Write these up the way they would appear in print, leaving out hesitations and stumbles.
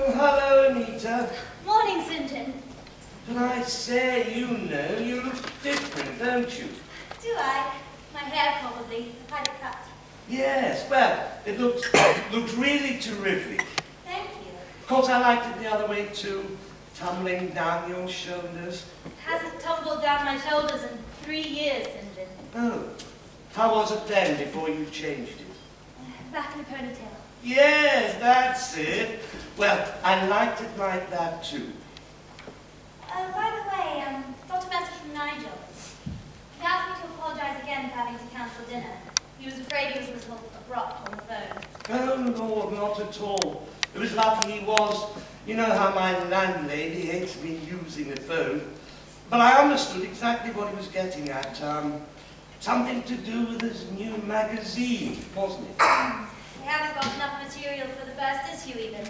Oh, hello, Anita. Morning, St. John. And I say, you look different, don't you? Do I? My hair, probably. I've had it cut. Yes, well, it looks really terrific. Thank you. Of course, I liked it the other way too, tumbling down your shoulders. It hasn't tumbled down my shoulders in 3 years, St. John. Oh, how was it then before you changed it? Back in a ponytail. Yes, that's it. Well, I liked it like that too. By the way, got a message from Nigel. He asked me to apologise again for having to cancel dinner. He was afraid he was a little abrupt on the phone. Oh, Lord, not at all. It was lucky he was. You know how my landlady hates me using the phone. But I understood exactly what he was getting at. Something to do with his new magazine, wasn't it? We haven't got enough material for the first issue, even.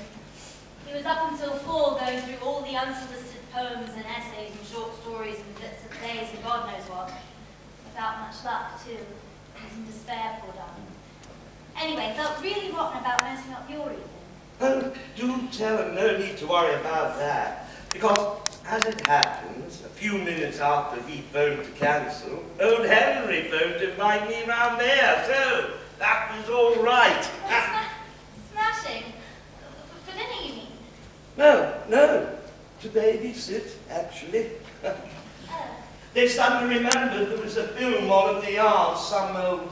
He was up until 4 going through all the unsolicited poems and essays and short stories and bits of plays and God knows what. Without much luck, too. He was in despair, poor darling. Anyway, felt really rotten about messing up your evening. Oh, do tell him, no need to worry about that. Because, as it happens, a few minutes after he phoned to cancel, old Henry phoned to invite me round there, so that was all right. Smashing. For dinner, you mean? No, to babysit, actually. Oh. They suddenly remembered there was a film on at the yard, some old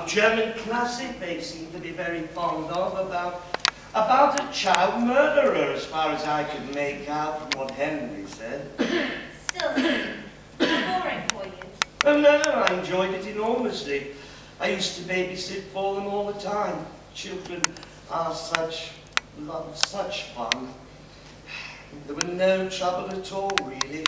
German classic they seem to be very fond of, about a child murderer, as far as I could make out from what Henry said. Still, boring for you. Oh no, I enjoyed it enormously. I used to babysit for them all the time. Children are such fun. There was no trouble at all, really.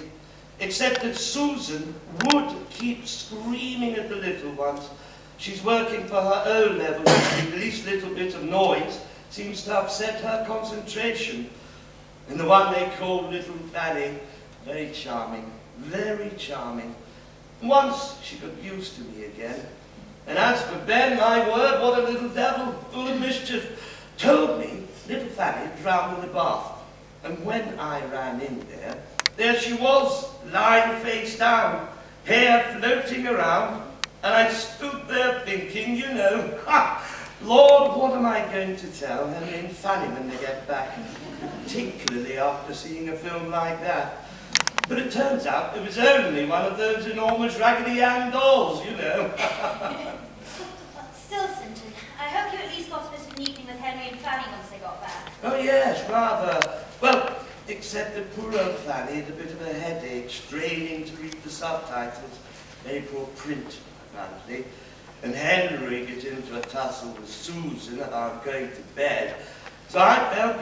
Except that Susan would keep screaming at the little ones. She's working for her O-level, and the least little bit of noise seems to upset her concentration. And the one they called Little Fanny, very charming, very charming. Once she got used to me again. And as for Ben, my word, what a little devil, full of mischief, told me Little Fanny drowned in the bath. And when I ran in there she was, lying face down, hair floating around, and I stood there thinking, Lord, what am I going to tell Henry and Fanny when they get back, particularly after seeing a film like that. But it turns out it was only one of those enormous Raggedy Ann dolls, Still, St. John, I hope you at least got a bit of an evening with Henry and Fanny once they got back. Oh yes, rather. Well, except that poor old Fanny had a bit of a headache, straining to read the subtitles. Very poor print, apparently. And Henry got into a tussle with Susan about going to bed. So I felt,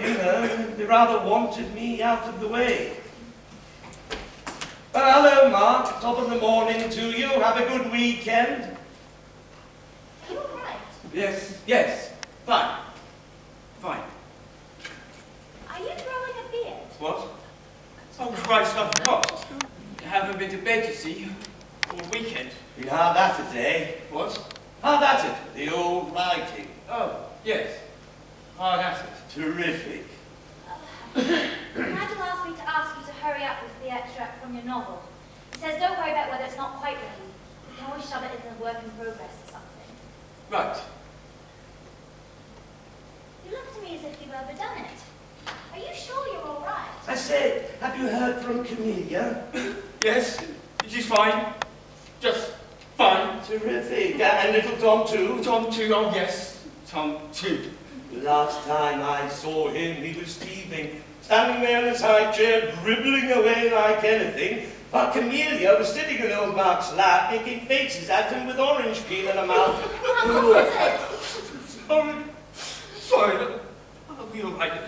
they rather wanted me out of the way. Well, hello, Mark. Top of the morning to you. Have a good weekend. Are you all right? Yes. Fine. Are you growing a beard? What? Oh, Christ, I forgot. I haven't been to bed, you see, all weekend. You hard at it, eh? What? Hard at it. The old writing. Oh, yes. Hard at it. Terrific. Nigel asked me to ask you to hurry up with the extract from your novel. He says don't worry about whether it's not quite ready. You can always shove it into the work in progress or something. Right. You look to me as if you've overdone it. Are you sure you're all right? I said, have you heard from Camellia? Yes, she's fine. Just fine. Terrific. And little Tom too? Tom too, oh yes. Tom too. The last time I saw him, he was teething, standing there in his high chair, dribbling away like anything, while Camellia was sitting in old Mark's lap, making faces at him with orange peel in her mouth. What was it? Sorry. I'll be all right.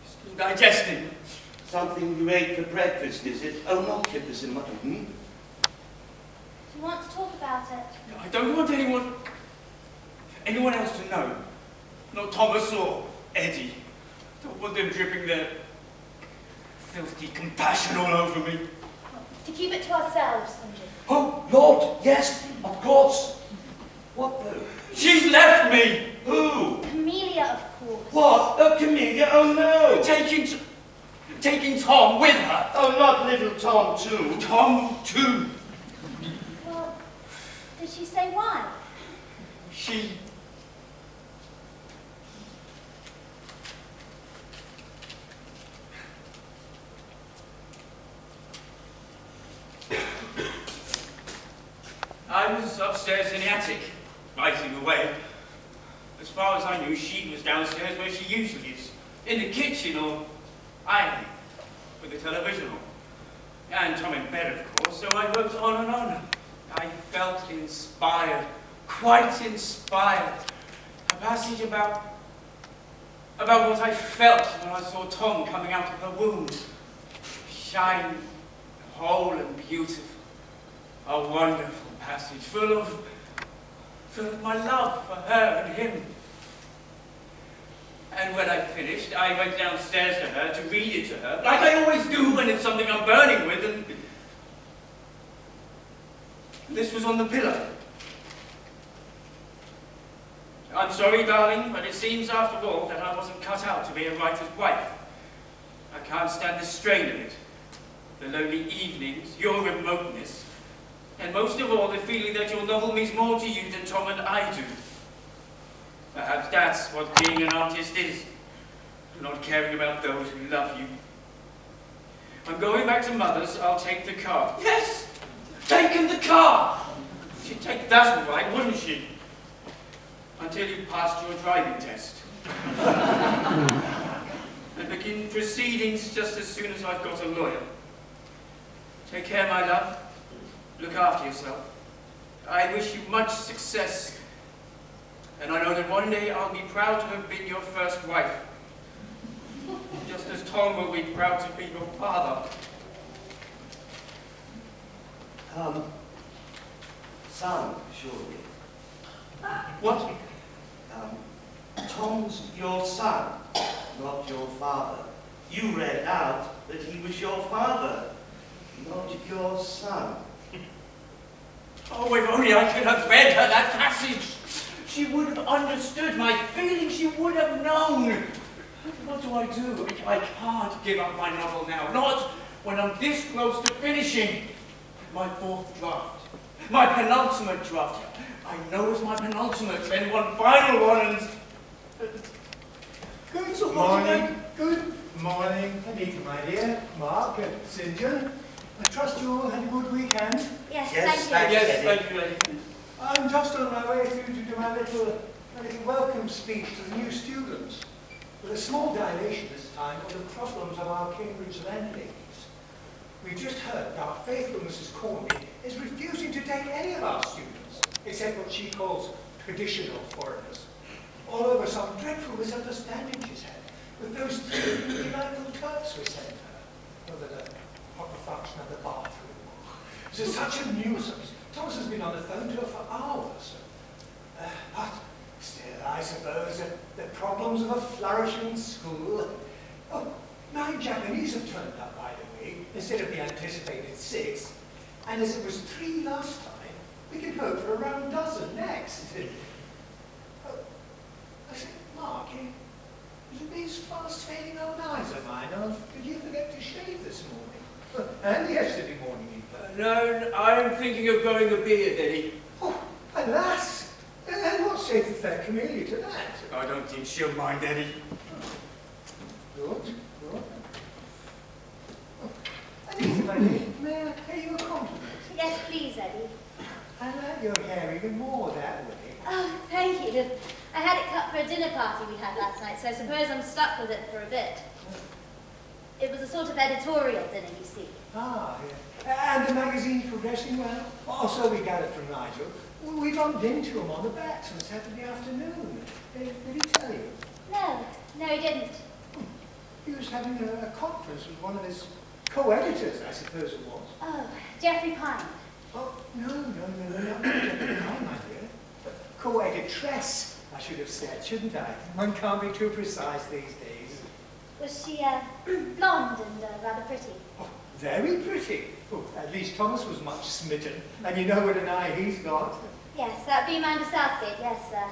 Still digesting. Something you ate for breakfast, is it? Oh, not kippers in mutton, Do you want to talk about it? I don't want anyone else to know. Not Thomas or Eddie. Don't want them dripping their filthy compassion all over me. To keep it to ourselves, St. John. Oh, Lord, yes, of course. What the? She's left me! Who? Amelia, of course. What? Oh, Camellia, oh no! Taking Tom with her. Oh, not little Tom too. Tom too. Well, did she say why? She... I was upstairs in the attic, writing away. As far as I knew, she was downstairs where she usually is, in the kitchen or ironing, with the television on. And Tom in bed, of course, so I wrote on and on. I felt inspired, quite inspired. A passage about what I felt when I saw Tom coming out of her womb. Shining, whole and beautiful. A wonderful passage, full of my love for her and him. And when I finished, I went downstairs to her to read it to her, like I always do when it's something I'm burning with, and this was on the pillow. I'm sorry, darling, but it seems after all that I wasn't cut out to be a writer's wife. I can't stand the strain of it. The lonely evenings, your remoteness, and most of all, the feeling that your novel means more to you than Tom and I do. Perhaps that's what being an artist is, not caring about those who love you. I'm going back to Mother's. I'll take the car. Yes! Taken the car! She'd take that all right, wouldn't she? Until you passed your driving test. And begin proceedings just as soon as I've got a lawyer. Take care, my love. Look after yourself. I wish you much success. And I know that one day I'll be proud to have been your first wife. Just as Tom will be proud to be your father. Son, surely. What? Tom's your son, not your father. You read out that he was your father, not your son. Oh, if only I could have read her that passage. She would have understood my feelings. She would have known. What do I do? I can't give up my novel now. Not when I'm this close to finishing. My fourth draft. My penultimate draft. I know it's my penultimate and one final one and... Good morning. Good morning, Anita, my dear. Mark and St. John. I trust you all had a good weekend. Yes, Yes, thank you. Yes, thank you, lady. I'm just on my way through to do my little welcome speech to the new students. With a small dilation this time of the problems of our Cambridge landladies. We've just heard that our faithful Mrs. Quartermaine is refusing to take any of our students, except what she calls traditional foreigners, all over some dreadful misunderstanding she's had with those three delightful Turks we sent her over the proper function of the bathroom. It's such a nuisance. Thomas has been on the phone to her for hours. But still, I suppose that the problems of a flourishing school... Oh, 9 Japanese have turned up, by the way, instead of the anticipated 6. And as it was 3 last time, we can hope for around a dozen next. Oh, I say, Mark, is it these fast-fading old eyes of mine, or did you forget to shave this morning? And yesterday morning, even. No, I'm thinking of growing a beard, Eddie. Oh, alas! And what saith the fair Camellia to that? I don't think she'll mind, Eddie. Good, good. Oh, Anita, my dear, may I pay you a compliment? Yes, please, Eddie. I like your hair even more that way. Oh, thank you. I had it cut for a dinner party we had last night, so I suppose I'm stuck with it for a bit. It was a sort of editorial dinner, you see. Ah, yeah. And the magazine progressing well? Also, we gathered from Nigel. We bumped into him on the backs on Saturday afternoon. Did he tell you? No, he didn't. He was having a conference with one of his co-editors, I suppose it was. Oh, Geoffrey Pine. Oh, no, not Geoffrey Pine, my dear. Co-editress, I should have said, shouldn't I? One can't be too precise these days. Was she blonde and rather pretty? Oh, very pretty. Oh, at least Thomas was much smitten. And you know what an eye he's got. Yes, that'd be Amanda Southgate, yes, sir.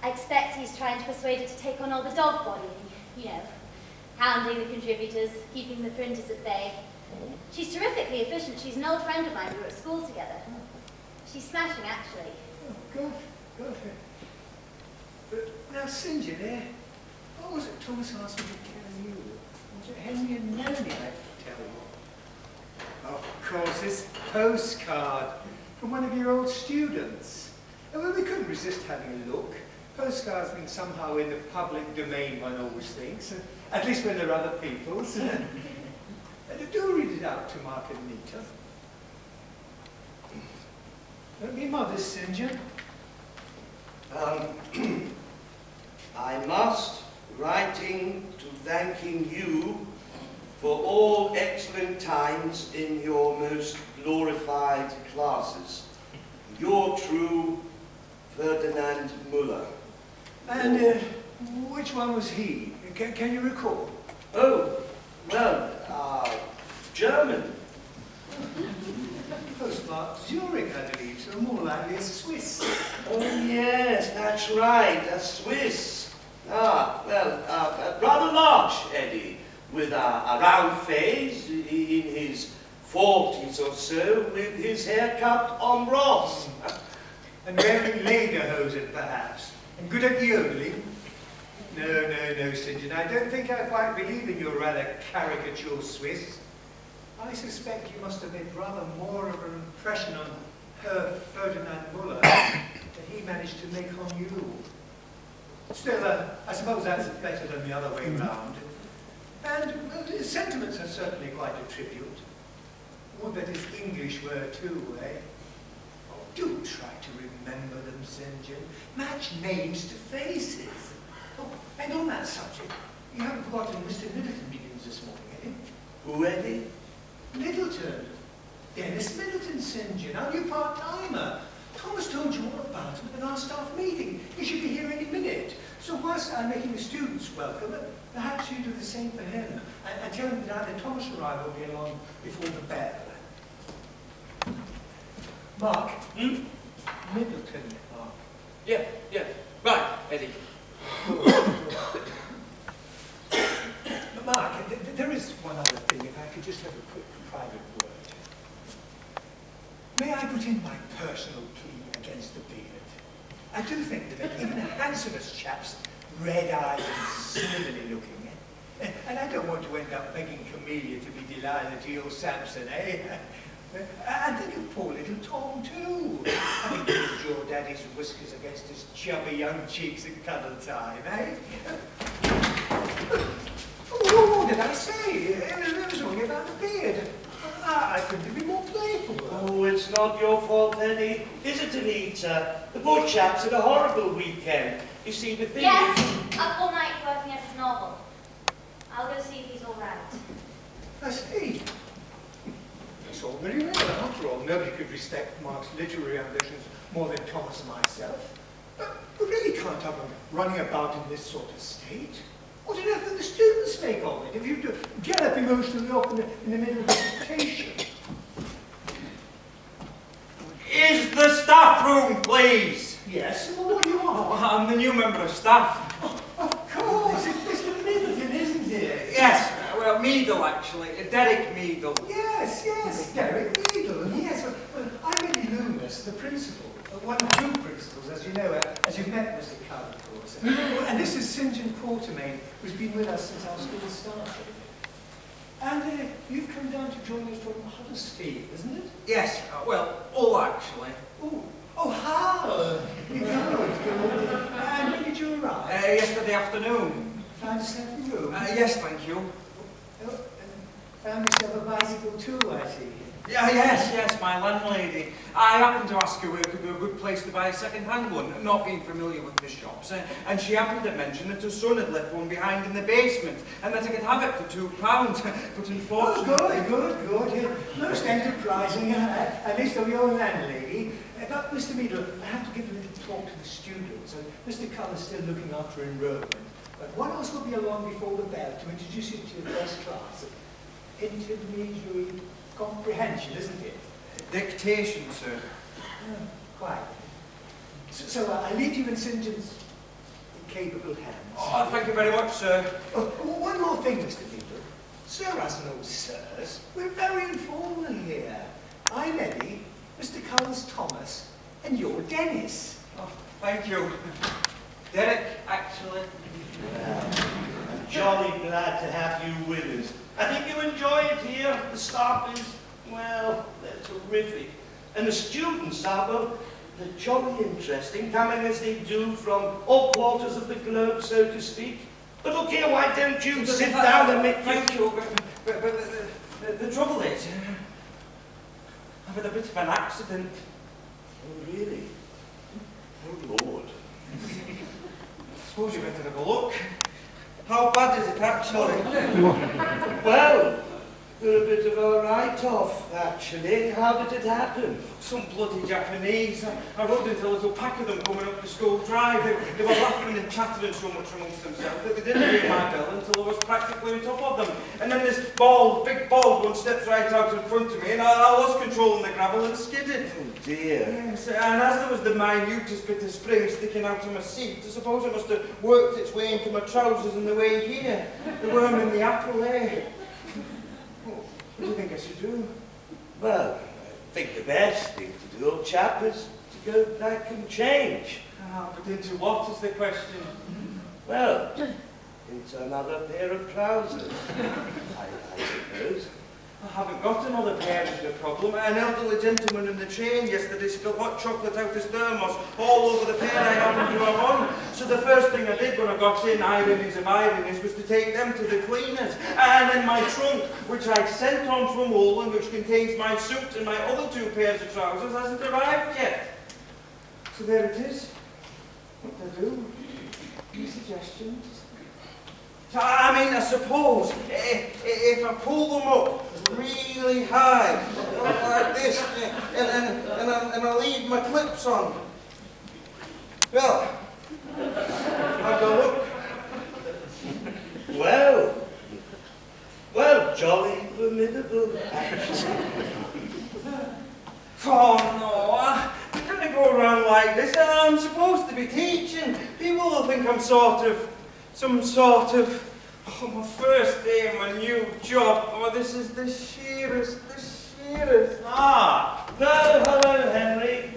I expect he's trying to persuade her to take on all the dog bodying, you know, hounding the contributors, keeping the printers at bay. She's terrifically efficient. She's an old friend of mine. We were at school together. She's smashing, actually. Oh, good, good. But now, St. John, what was it Thomas asked me to tell you? Was it Henry and Melanie I had to tell you? Of course, this postcard from one of your old students. Well, we couldn't resist having a look. Postcards being somehow in the public domain, one always thinks, at least when they're other people's. Do read it out to Mark and Nita. Don't be modest, St. John. I must, writing to thanking you for all excellent times in your most glorified classes. Your true Ferdinand Muller. And which one was he? Can you recall? Oh, well, German. Postmark Zurich, I believe, so more likely a Swiss. Oh, yes, that's right, a Swiss. Ah, well, rather large, Eddie, with a round face, in his 40s or so, with his hair cut en brosse. And wearing lederhosen, perhaps. And good at yodeling. No, St. John, I don't think I quite believe in your rather caricature Swiss. I suspect you must have made rather more of an impression on Herr Ferdinand Muller than he managed to make on you. Still, I suppose that's better than the other way round. And well, his sentiments are certainly quite a tribute. Would that his English were too, eh? Oh, do try to remember them, St. John. Match names to faces. Oh, and on that subject, you haven't forgotten Mr. Middleton begins this morning, have you? Who, Eddie? Middleton. Dennis Middleton, St. John, our new part-timer. Thomas told you all about him at our staff meeting. He should be here any minute. So whilst I'm making the students welcome, perhaps you do the same for him. And tell him that either Thomas or I will be along before the bell. Mark. Middleton, Mark. Yeah. Right, Eddie. Mark, there is one other thing, if I could just have a quick private word. May I put in my personal plea against the beard? I do think that even the handsomest chaps, red-eyed and slimmily looking, and I don't want to end up begging Camellia to be Delilah to your Samson, eh? And think of poor little Tom, too. Having to draw Daddy's whiskers against his chubby young cheeks at cuddle time, eh? What did I say? It was only about the beard. I couldn't be more playful. Oh, it's not your fault, Eddie. Is it, Anita? The poor chap's had a horrible weekend. You see, the thing Yes, is... up all night working at his novel. I'll go see if he's all right. I see. It's all very well. After all, nobody could respect Mark's literary ambitions more than Thomas and myself. But we really can't have him running about in this sort of state. What on earth do the students make of it if you do get up emotionally off in the middle of a dictation? Is the staff room, please? Yes, well, what do you want? I'm the new member of staff. Oh, of course, it's Mr. Middleton, isn't it? Yes, well, Meadle, actually. Derek Meadle. Yes, Derek Meadle, yes. Well, I'm Eddie Loomis, the principal. One of two principals, as you know, as you've met Mr. Cull, of course. And this is St. John Quartermaine, who's been with us since our school started. And you've come down to join us from Huddersfield, isn't it? Yes, well, all actually. Oh, how? Good. And when did you arrive? Yesterday afternoon. Found yourself a room? Yes, thank you. Oh, found yourself a bicycle too, I see. Yes, my landlady. I happened to ask her where could be a good place to buy a second-hand one, not being familiar with the shops, and she happened to mention that her son had left one behind in the basement, and that I could have it for £2, but unfortunately... Oh, good. Most enterprising, at least of your landlady. But, Mr. Meadle, I have to give a little talk to the students, and Mr. Cull is still looking after enrollment. But one of us will be along before the bell to introduce you to your first class. Intermediary comprehension, isn't it? Dictation, sir. Quite. So I leave you in St. John's capable hands. Oh, thank you very much, sir. Oh, one more thing, Mr. Beadle. Sir has no sirs. We're very informal here. I'm Eddie, Mr. Collins Thomas, and you're Dennis. Oh, thank you. Derek, actually. Well, I'm jolly glad to have you with us. I think you'll enjoy it here. The staff is, well, they're terrific. And the students are, well, they're jolly interesting, coming as they do from all quarters of the globe, so to speak. But look here, why don't you sit down and make... Thank you, but the trouble is, I've had a bit of an accident. Oh, really? Oh, Lord. Suppose you better have a look. How bad is it, actually? Well, you're a bit of a write-off, actually. How did it happen? Some bloody Japanese. I rode into a little pack of them coming up the school drive. They were laughing and chattering so much amongst themselves that they didn't ring my bell until I was practically on top of them. And then this big bald one steps right out in front of me, and I lost control in the gravel and skidded. Oh, dear. Yes, and as there was the minutest bit of spring sticking out of my seat, I suppose it must have worked its way into my trousers on the way here. The worm in the apple there. What do you think I should do? Well, I think the best thing to do, old chap, is to go back and change. Ah, but into what is the question? Well, into another pair of trousers, I suppose. I haven't got another pair is the problem. An elderly gentleman in the train yesterday spilled hot chocolate out his thermos all over the pair I happened to have on. So the first thing I did when I got in, ironies of ironies, was to take them to the cleaners. And then my trunk, which I sent on from Woolland, which contains my suit and my other 2 pairs of trousers, hasn't arrived yet. So there it is. What do I do? Any suggestions? I mean, I suppose, if I pull them up really high, like this, and I leave my clips on, well, I've got a look. Well, jolly formidable, actually. Oh no, I can't go around like this. I'm supposed to be teaching. People will think I'm oh, my first day in my new job. Oh, this is the sheerest. Ah, well, hello, Henry.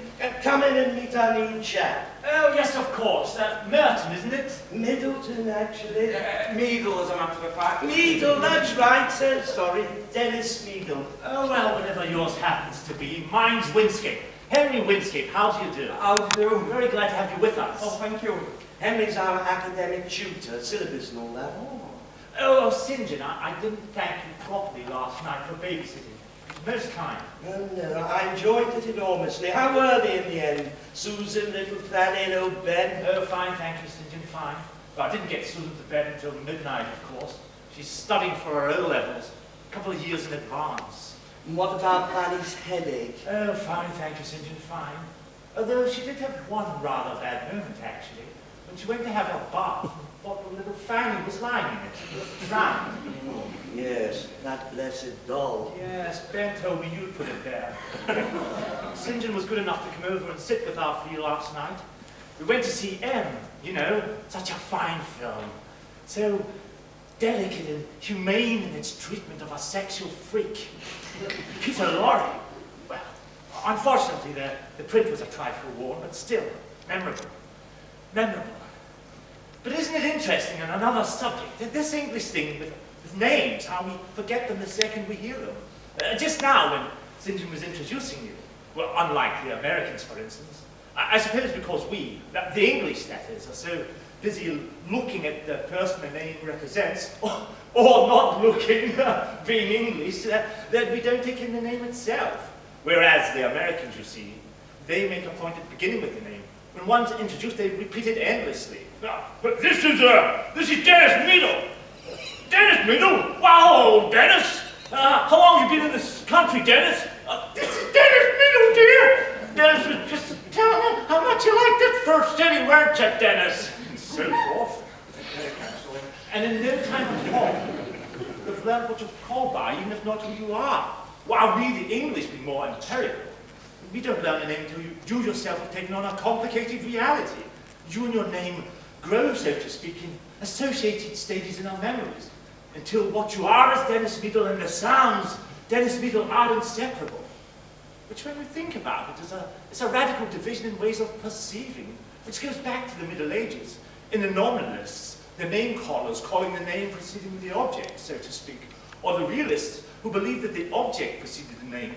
Come in and meet our new chap. Oh, yes, of course. Merton, isn't it? Middleton, actually. Meadle, as a matter of fact. Meadle, that's right, so sorry. Dennis Meadle. Oh, well, whatever yours happens to be. Mine's Winscape. Henry Winscape, how do you do? How do you do? Very glad to have you with us. Oh, thank you. Henry's our academic tutor, syllabus and all that. Oh, St. John, I didn't thank you properly last night for babysitting. Most kind. No, I enjoyed it enormously. How were they in the end? Susan, little Fanny, and old Ben? Oh, fine, thank you, St. John, fine. But I didn't get Susan to bed until midnight, of course. She's studying for her O-levels, a couple of years in advance. And what about Fanny's headache? Oh, fine, thank you, St. John, fine. Although she did have one rather bad moment, actually. When she went to have her bath, and thought the little Fanny was lying in it, drowned. Oh, yes, that blessed doll. Yes, Ben told me you'd put it there. St. John was good enough to come over and sit with our few last night. We went to see M, you know, such a fine film. So delicate and humane in its treatment of a sexual freak. Peter Lorre. Well, unfortunately, the print was a trifle worn, but still, memorable. Memorable. But isn't it interesting on another subject, that this English thing with names, how we forget them the second we hear them? Just now, when St. John was introducing you, well, unlike the Americans, for instance, I suppose because we, the English that is, are so busy looking at the person the name represents, or not looking, being English, that we don't take in the name itself. Whereas the Americans, you see, they make a point at beginning with the name. When one's introduced, they repeat it endlessly. But this is Dennis Meadle. Dennis Meadle? Wow, Dennis! How long have you been in this country, Dennis? This is Dennis Meadle, dear! Dennis was just telling him how much you liked that first steady word check, Dennis. And so forth. And in no time at all, you've learned what you're called by, even if not who you are. Why, we the English be more imperial. We don't learn a name until you yourself have taken on a complicated reality. You and your name grow, so to speak, in associated stages in our memories, until what you are as Dennis Meadle and the sounds Dennis Meadle are inseparable. Which, when we think about it, is a radical division in ways of perceiving, which goes back to the Middle Ages. In the nominalists, the name callers calling the name preceding the object, so to speak, or the realists who believe that the object preceded the name.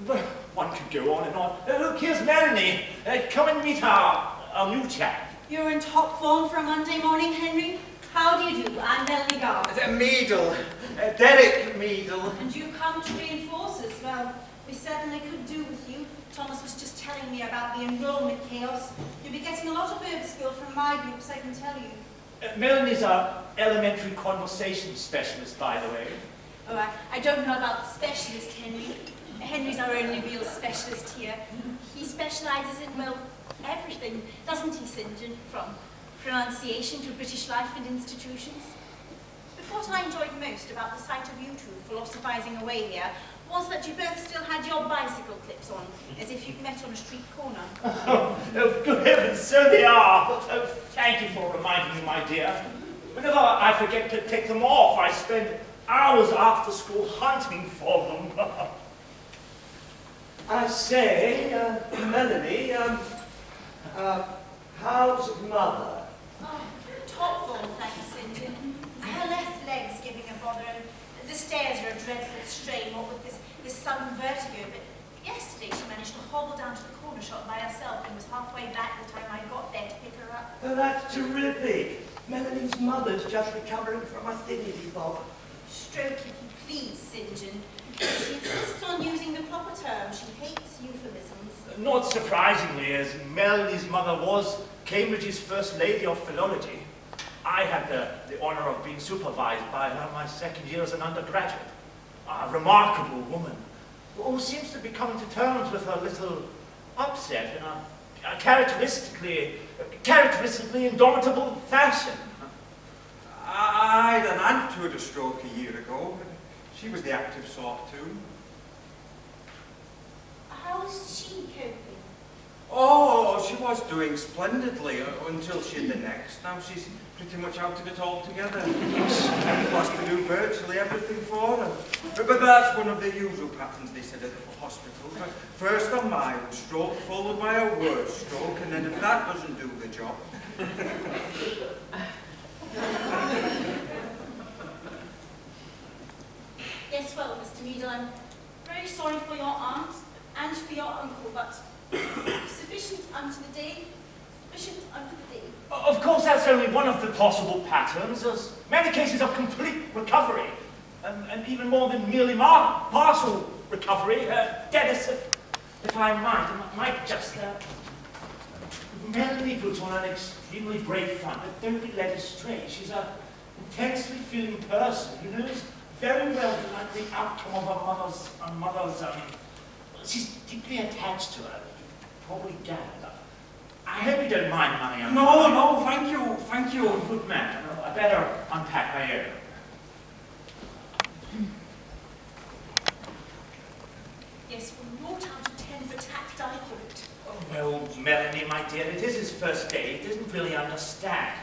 Well, one could go on and on. Look, here's Melanie. Come and meet our new chap. You're in top form for a Monday morning, Henry. How do you do? I'm Melanie Garth. Meadle. Derek Meadle. And you come to reinforce us. Well, we certainly could do with you. Thomas was just telling me about the enrollment chaos. You'll be getting a lot of overskill from my groups, I can tell you. Melanie's our elementary conversation specialist, by the way. Oh, I don't know about the specialist, Henry. Henry's our only real specialist here. He specialises in, well, everything, doesn't he, St. John? From pronunciation to British life and institutions. But what I enjoyed most about the sight of you two philosophising away here was that you both still had your bicycle clips on, as if you'd met on a street corner. Oh, good heavens, so they are. Oh, thank you for reminding me, my dear. Whenever I forget to take them off, I spend hours after school hunting for them. I say, Melanie, how's mother? Oh, top form, thanks, St. John. Her left leg's giving a bother, and the stairs are a dreadful strain, what with this sudden vertigo, but yesterday she managed to hobble down to the corner shop by herself and was halfway back the time I got there to pick her up. Oh, that's terrific. Melanie's mother's just recovering from a thingy bob. Stroke, if you please, St. John. She insists on using the proper term. She hates euphemisms. Not surprisingly, as Melanie's mother was Cambridge's first lady of philology, I had the honour of being supervised by her my second year as an undergraduate. A remarkable woman, who seems to be coming to terms with her little upset in a characteristically indomitable fashion. I had an aunt who had a stroke a year ago, but she was the active sort too. How is she coping? Oh, she was doing splendidly until she had the next. Now she's pretty much out of it altogether. Plus to do virtually everything for her. But that's one of the usual patterns, they said, at the hospital. First a mild stroke, followed by a worse stroke, and then if that doesn't do the job... Yes, well, Mr. Meadle, I'm very sorry for your aunt and for your uncle, but sufficient unto the day, sufficient unto the day. Of course, that's only one of the possible patterns. There's many cases of complete recovery, and even more than merely partial recovery. Dennis, if I might just... Melanie puts on an extremely brave front, but don't be led astray. She's an intensely feeling person who knows very well the outcome of her mother's, she's deeply attached to her, you probably gathered. I hope you don't mind, honey. No, thank you. Good man. I better unpack my own. Yes, from 0 down to 10 for tact, I thought. Oh, well, Melanie, my dear, it is his first day. He doesn't really understand.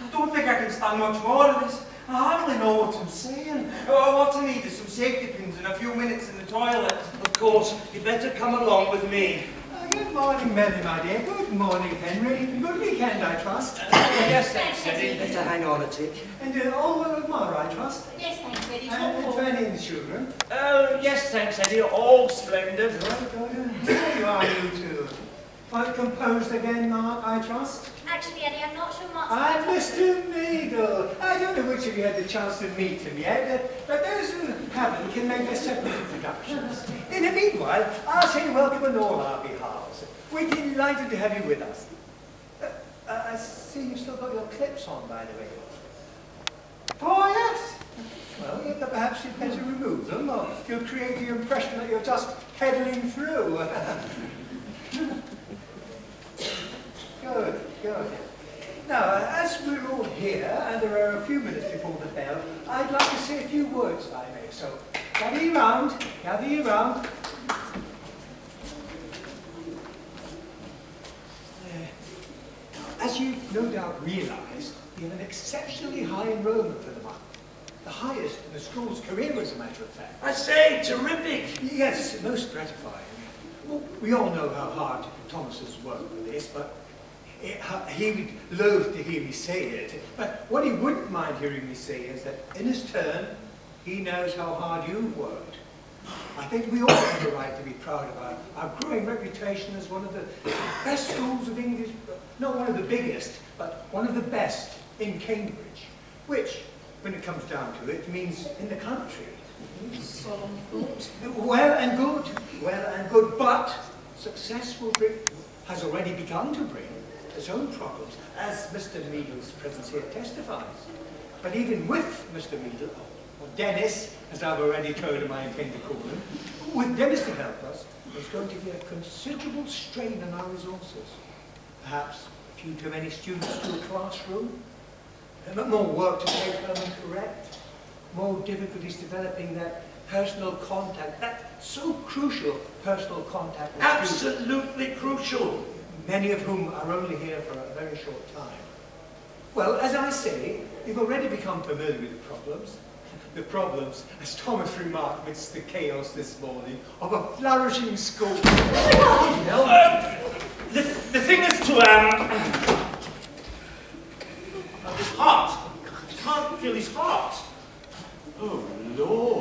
I don't think I can stand much more of this. I hardly know what I'm saying. What I need is some safety pins and a few minutes in the toilet. Of course, you'd better come along with me. Good morning, Melanie, my dear. Good morning, Henry. Good weekend, I trust. Yes, thanks, Eddie. Better hang on a tick. And all well with Mara, I trust. Yes, thanks, Eddie. And Top form. Fanny and the children. Oh, yes, thanks, Eddie. All splendid. Good. There you are, you two. Quite composed again, Mark, I trust. Actually, Eddie, I'm not sure much. I'm Mr. Meadle. I don't know which of you had the chance to meet him yet, but those who haven't can make their separate introductions. In the meanwhile, I'll say welcome on all our behalves. We're delighted to have you with us. I see you've still got your clips on, by the way. Oh, yes. Well, perhaps you'd better remove them, or you'll create the impression that you're just pedaling through. Good. Now, as we're all here, and there are a few minutes before the bell, I'd like to say a few words, if I may. So, gather you round. As you've no doubt realised, we have an exceptionally high enrolment for the month. The highest in the school's career, as a matter of fact. I say, terrific. Yes, most gratifying. Well, we all know how hard Thomas has worked for this, but he would loathe to hear me say it. But what he wouldn't mind hearing me say is that in his turn, he knows how hard you've worked. I think we all have the right to be proud of our growing reputation as one of the best schools of English, not one of the biggest, but one of the best in Cambridge, which, when it comes down to it, means in the country. Solemn thought. Well and good, but success has already begun to bring its own problems, as Mr. Meadle's presence here testifies. But even with Mr. Meadle, or Dennis, as I've already told him I intend to call him, with Dennis to help us, there's going to be a considerable strain on our resources. Perhaps a few too many students to a classroom, more work to take home and correct, more difficulties developing that personal contact, that so crucial personal contact with Absolutely crucial. many of whom are only here for a very short time. Well, as I say, you've already become familiar with the problems. The problems, as Thomas remarked amidst the chaos this morning, of a flourishing school. The thing is to, his heart. I can't feel his heart. Oh, Lord.